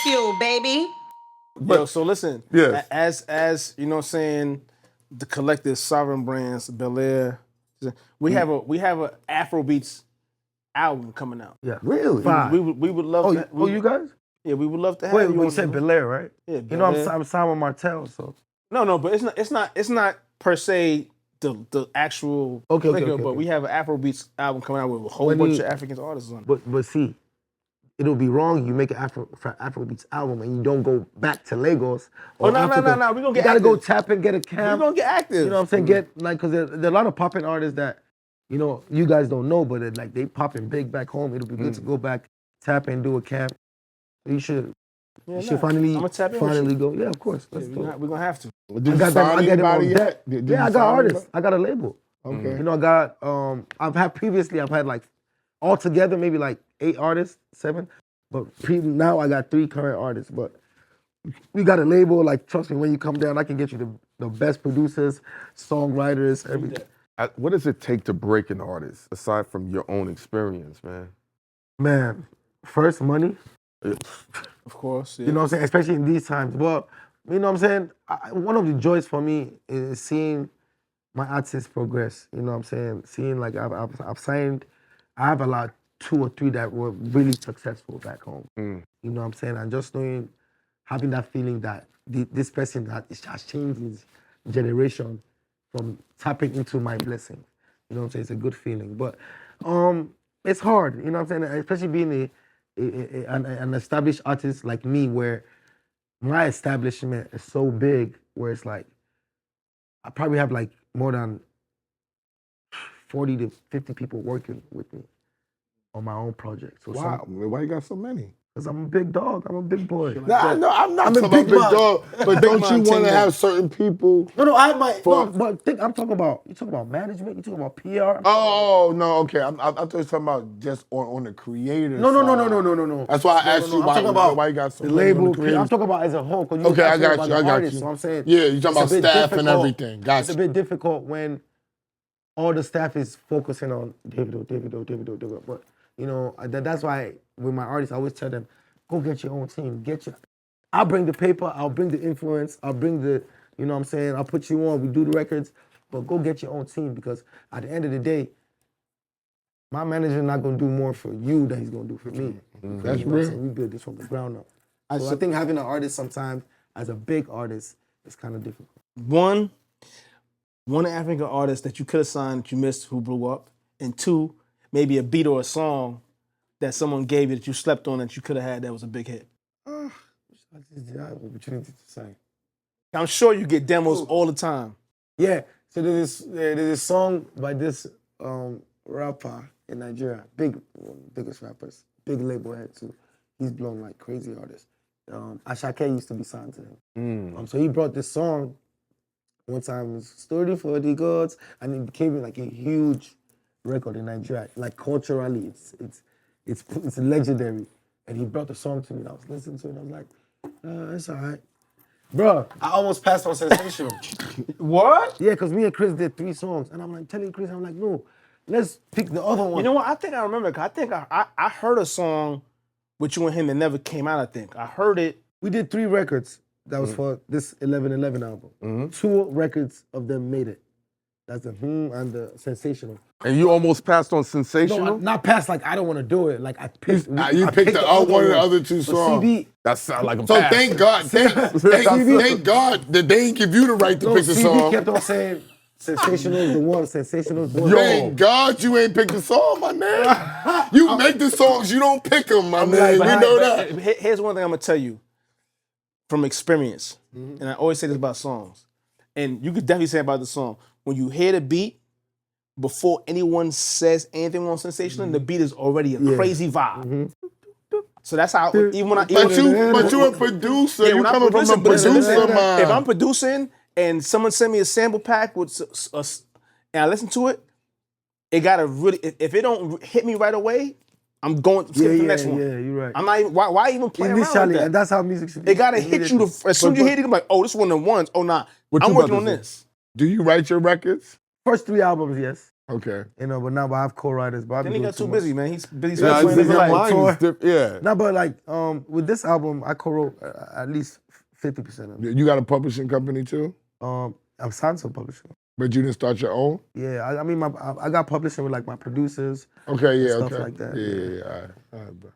Bagfuel, baby. Yo, so listen. Yes. As you know what I'm saying, the collective Sovereign Brands, Bel Air, we have a Afrobeats album coming out. Yeah. Really? We would love to. You guys? Yeah, we would love to have Wait, you. you said Bel Air, right? Yeah, You know, Bel Air. I'm signed with Martell, so. No, but it's not per se the actual Okay, but we have an Afrobeats album coming out with a whole bunch of African artists on it. But see, it'll be wrong. You make an Afrobeats album and you don't go back to Lagos. No. We're gonna get You gotta active. go tap and get a camp. We're gonna get active. You know what I'm saying? Because there are a lot of popping artists that, you know, you guys don't know, but they popping big back home. It'll be good to go back, tap and do a camp. You should finally go. Yeah, of course. We're gonna have to. Did you sign anybody yet? Yeah, I got artists. I got a label. Okay. You know, I got, I've had like, altogether maybe like 8 artists, 7. But now I got 3 current artists. But we got a label, like, trust me, when you come down, I can get you the best producers, songwriters, everything. What does it take to break an artist, aside from your own experience, man? Man, first, money. Of course. Yeah. You know what I'm saying? Especially in these times. Well, you know what I'm saying? One of the joys for me is seeing my artists progress. You know what I'm saying? Seeing like I've signed, I have a lot, 2 or 3 that were really successful back home. You know what I'm saying? And just knowing, having that feeling that this person has changed his generation from tapping into my blessing. You know what I'm saying? It's a good feeling. But it's hard, you know what I'm saying? Especially being an established artist like me, where my establishment is so big, where it's like, I probably have like more than 40 to 50 people working with me on my own project. So Wow, why you got so many? Because I'm a big dog, I'm a big boy. Nah, no, I'm not talking about big big man. dog, but don't you want to have certain people? No, I have my, but I'm talking about, you talking about management, you talking about PR. Oh, no, okay. I thought you were talking about just on the creator No. That's why I asked you I'm talking about why you got so the many on label. the creators. I'm talking about as a whole. Okay, I got you. So I'm saying, yeah, you're talking about it's a bit staff and difficult. everything. Gotcha. It's a bit difficult when all the staff is focusing on Davido. But you know, that's why with my artists, I always tell them, go get your own team. I'll bring the paper. I'll bring the influence. I'll bring the, you know what I'm saying? I'll put you on. We do the records. But go get your own team, because at the end of the day, my manager's not going to do more for you than he's going to do for me. That's You know what I'm real. saying? We build this from the ground up. So I think having an artist sometimes, as a big artist, is kind of difficult. One African artist that you could have signed that you missed who blew up, and 2, maybe a beat or a song that someone gave you that you slept on that you could have had that was a big hit. I just have opportunity to say. I'm sure you get demos all the time. Yeah, so there's this song by this rapper in Nigeria, biggest rappers, big label head too. He's blown like crazy artists. Ashake used to be signed to him. So he brought this song one time, it was Story for the Gods, and it became like a huge record in Nigeria. Like culturally, it's legendary. And he brought the song to me, and I was listening to it, and I was like, it's all right. Bro, I almost passed on Sensational. What? Yeah, because me and Chris did 3 songs, and I'm like telling Chris, I'm like, no, let's pick the other one. You know what? I think I remember. 'Cause I think I heard a song with you and him that never came out. I think I heard it. We did 3 records that was for this 11/11 album. 2 records of them made it. That's the and the Sensational. And you almost passed on Sensational? No, not past, like I don't want to do it. Like I picked. You picked one of the other 2 songs. CB, That sounds like a So pass. thank God, thank God that they didn't give you the right to pick the CB song. kept on saying Sensational is the one. Sensational is the one. Thank God you ain't picked the song, my man. You make the songs, you don't pick them, my man. But We know that. Here's one thing I'm gonna tell you from experience, and I always say this about songs, and you could definitely say about the song. When you hear the beat, before anyone says anything on Sensational, the beat is already a crazy vibe. So that's how, even when I... But you a producer. Yeah, you when I'm coming from a producing, producer mind. if I'm producing and someone send me a sample pack with and I listen to it, it gotta really, if it don't hit me right away, I'm going to the next one. Yeah, you're right. I'm not even, why even play around with Initially, that? and that's how music should be. It gotta hit you, as soon as you hear it, you're like, oh, this is one of the ones. Oh, nah, I'm working on this. Do you write your records? First 3 albums, yes. Okay. You know, but now I have co-writers. But Then he got too busy, man. He's busy Yeah, playing his life. mine is yeah. No, but like with this album, I co-wrote at least 50% of it. You got a publishing company too? I'm signed to a publisher. But you didn't start your own? Yeah, I mean, I got publishing with like my producers. Okay, yeah, and stuff okay. like that. Yeah. All right, bro.